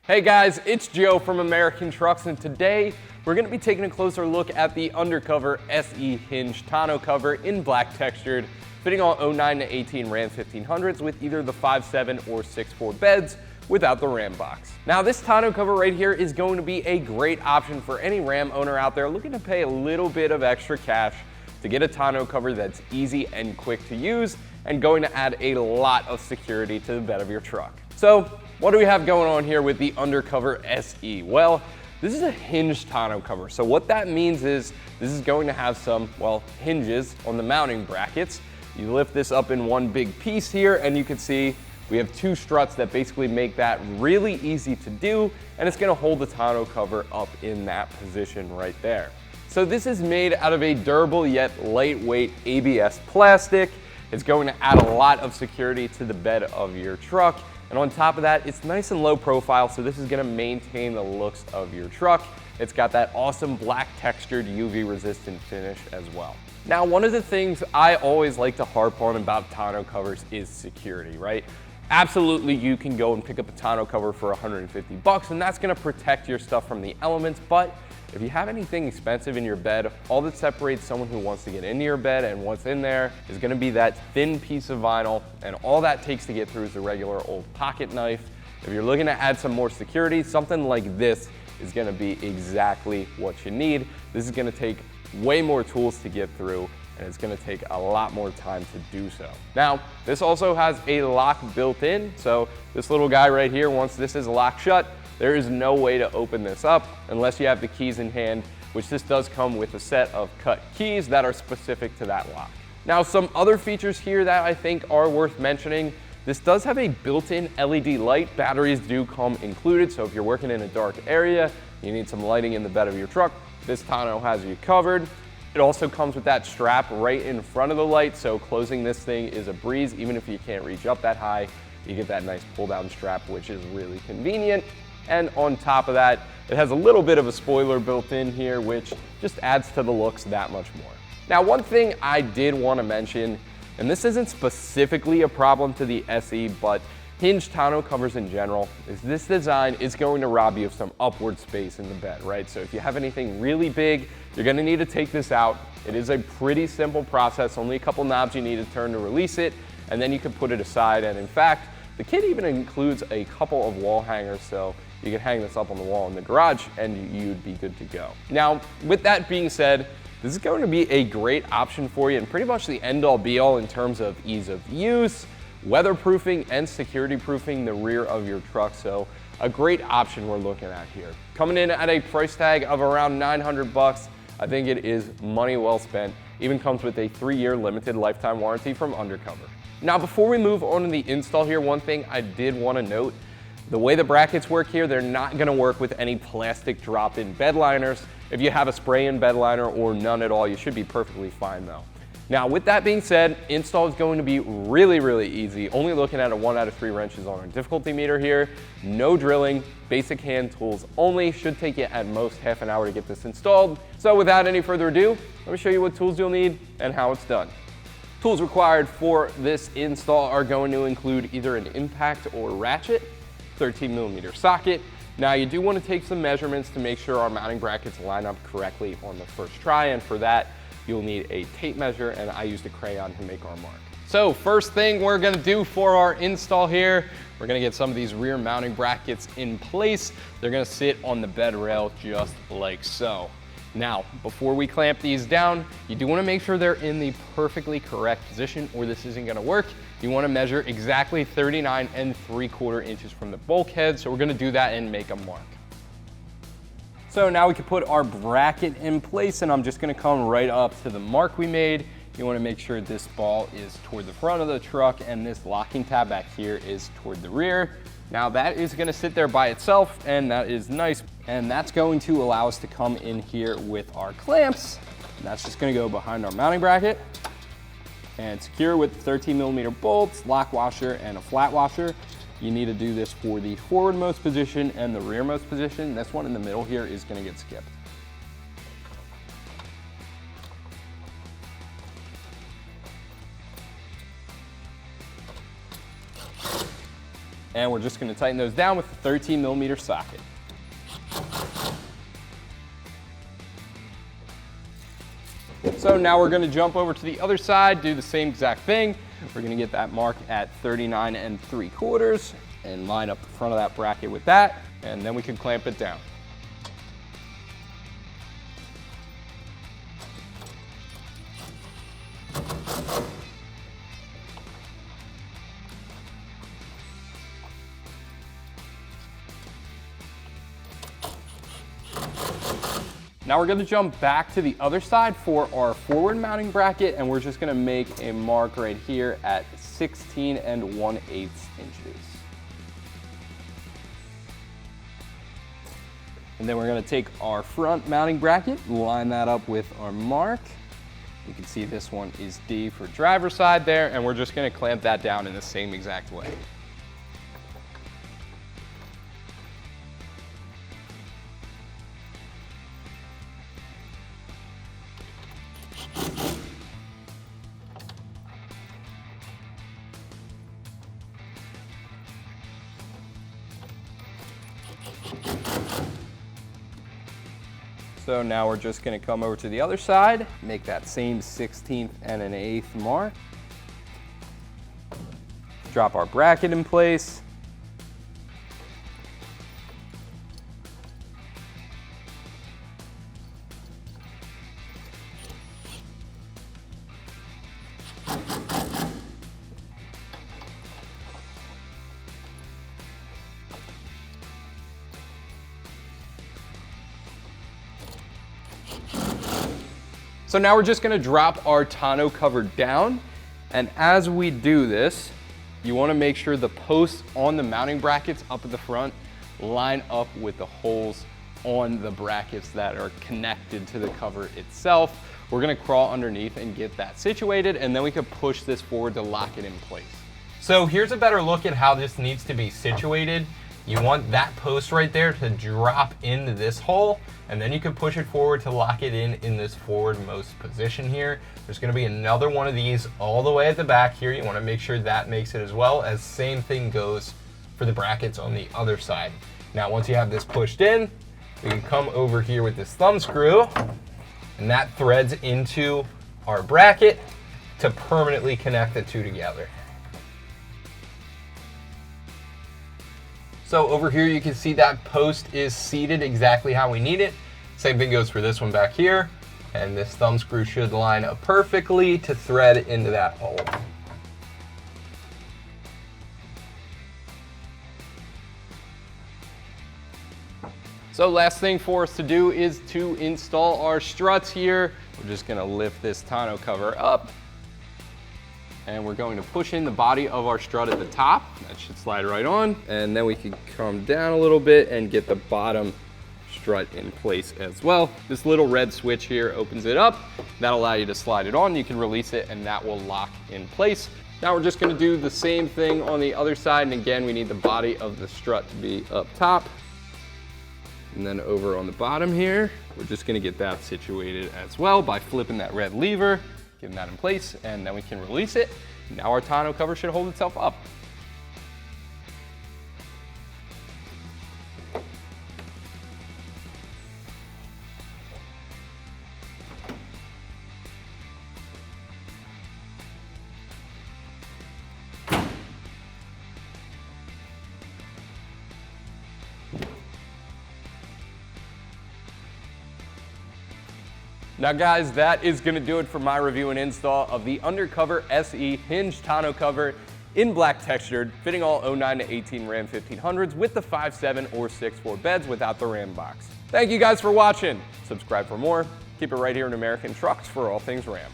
Hey guys, it's Joe from AmericanTrucks, and today we're going to be taking a closer look at the UnderCover SE Hinged Tonneau cover in black textured, fitting all 09 to 18 Ram 1500s with either the 5.7 or 6.4 beds without the Ram box. Now this tonneau cover right here is going to be a great option for any Ram owner out there looking to pay a little bit of extra cash to get a tonneau cover that's easy and quick to use and going to add a lot of security to the bed of your truck. So what do we have going on here with the UnderCover SE? Well, this is a hinged tonneau cover. So what that means is this is going to have some, well, hinges on the mounting brackets. You lift this up in one big piece here and you can see we have two struts that basically make that really easy to do, and it's going to hold the tonneau cover up in that position right there. So this is made out of a durable yet lightweight ABS plastic. It's going to add a lot of security to the bed of your truck. And on top of that, it's nice and low profile, so this is gonna maintain the looks of your truck. It's got that awesome black textured UV resistant finish as well. Now, one of the things I always like to harp on about tonneau covers is security, right? Absolutely, you can go and pick up a tonneau cover for 150 bucks, and that's gonna protect your stuff from the elements, but if you have anything expensive in your bed, all that separates someone who wants to get into your bed and what's in there is gonna be that thin piece of vinyl, and all that takes to get through is a regular old pocket knife. If you're looking to add some more security, something like this is gonna be exactly what you need. This is gonna take way more tools to get through, and it's gonna take a lot more time to do so. Now, this also has a lock built in, so this little guy right here, once this is locked shut, there is no way to open this up unless you have the keys in hand, which this does come with a set of cut keys that are specific to that lock. Now, some other features here that I think are worth mentioning. This does have a built-in LED light. Batteries do come included, so if you're working in a dark area, you need some lighting in the bed of your truck, this tonneau has you covered. It also comes with that strap right in front of the light, so closing this thing is a breeze. Even if you can't reach up that high, you get that nice pull-down strap, which is really convenient. And on top of that, it has a little bit of a spoiler built in here, which just adds to the looks that much more. Now, one thing I did want to mention, and this isn't specifically a problem to the SE, but hinged tonneau covers in general, is this design is going to rob you of some upward space in the bed, right? So if you have anything really big, you're going to need to take this out. It is a pretty simple process, only a couple knobs you need to turn to release it, and then you can put it aside. And in fact, the kit even includes a couple of wall hangers, so you can hang this up on the wall in the garage and you'd be good to go. Now, with that being said, this is going to be a great option for you and pretty much the end-all be-all in terms of ease of use, weatherproofing, and security proofing the rear of your truck. So a great option we're looking at here. Coming in at a price tag of around 900 bucks, I think it is money well spent. Even comes with a 3-year limited lifetime warranty from UnderCover. Now, before we move on to the install here, one thing I did want to note, the way the brackets work here, they're not going to work with any plastic drop-in bed liners. If you have a spray-in bed liner or none at all, you should be perfectly fine though. Now, with that being said, install is going to be really, really easy. Only looking at a 1 out of 3 wrenches on our difficulty meter here. No drilling, basic hand tools only. Should take you at most half an hour to get this installed. So without any further ado, let me show you what tools you'll need and how it's done. Tools required for this install are going to include either an impact or ratchet, 13mm socket. Now, you do want to take some measurements to make sure our mounting brackets line up correctly on the first try, and for that you'll need a tape measure, and I used a crayon to make our mark. So first thing we're going to do for our install here, we're going to get some of these rear mounting brackets in place. They're going to sit on the bed rail just like so. Now, before we clamp these down, you do want to make sure they're in the perfectly correct position or this isn't going to work. You want to measure exactly 39 3/4 inches from the bulkhead. So we're going to do that and make a mark. So now we can put our bracket in place, and I'm just going to come right up to the mark we made. You want to make sure this ball is toward the front of the truck and this locking tab back here is toward the rear. Now that is going to sit there by itself, and that is nice. And that's going to allow us to come in here with our clamps. And that's just going to go behind our mounting bracket and secure with 13mm bolts, lock washer, and a flat washer. You need to do this for the forwardmost position and the rearmost position. This one in the middle here is going to get skipped. And we're just going to tighten those down with a 13mm socket. So now we're going to jump over to the other side, do the same exact thing. We're going to get that mark at 39 3/4 and line up the front of that bracket with that, and then we can clamp it down. Now we're going to jump back to the other side for our forward mounting bracket, and we're just going to make a mark right here at 16 1/8 inches. And then we're going to take our front mounting bracket, line that up with our mark. You can see this one is D for driver's side there, and we're just going to clamp that down in the same exact way. So now we're just going to come over to the other side, make that same 16 1/8 mark. Drop our bracket in place. So now we're just going to drop our tonneau cover down, and as we do this, you want to make sure the posts on the mounting brackets up at the front line up with the holes on the brackets that are connected to the cover itself. We're going to crawl underneath and get that situated, and then we can push this forward to lock it in place. So here's a better look at how this needs to be situated. You want that post right there to drop into this hole, and then you can push it forward to lock it in this forwardmost position here. There's going to be another one of these all the way at the back here. You want to make sure that makes it, as well as same thing goes for the brackets on the other side. Now once you have this pushed in, we can come over here with this thumb screw, and that threads into our bracket to permanently connect the two together. So over here you can see that post is seated exactly how we need it. Same thing goes for this one back here, and this thumb screw should line up perfectly to thread into that hole. So last thing for us to do is to install our struts here. We're just going to lift this tonneau cover up, and we're going to push in the body of our strut at the top. That should slide right on. And then we can come down a little bit and get the bottom strut in place as well. This little red switch here opens it up. That'll allow you to slide it on. You can release it, and that will lock in place. Now we're just going to do the same thing on the other side. And again, we need the body of the strut to be up top. And then over on the bottom here, we're just going to get that situated as well by flipping that red lever, getting that in place, and then we can release it. Now our tonneau cover should hold itself up. Now guys, that is going to do it for my review and install of the UnderCover SE Hinged Tonneau cover in black textured, fitting all 09 to 18 Ram 1500s with the 5.7 or 6.4 beds without the Ram box. Thank you guys for watching. Subscribe for more. Keep it right here in American Trucks for all things Ram.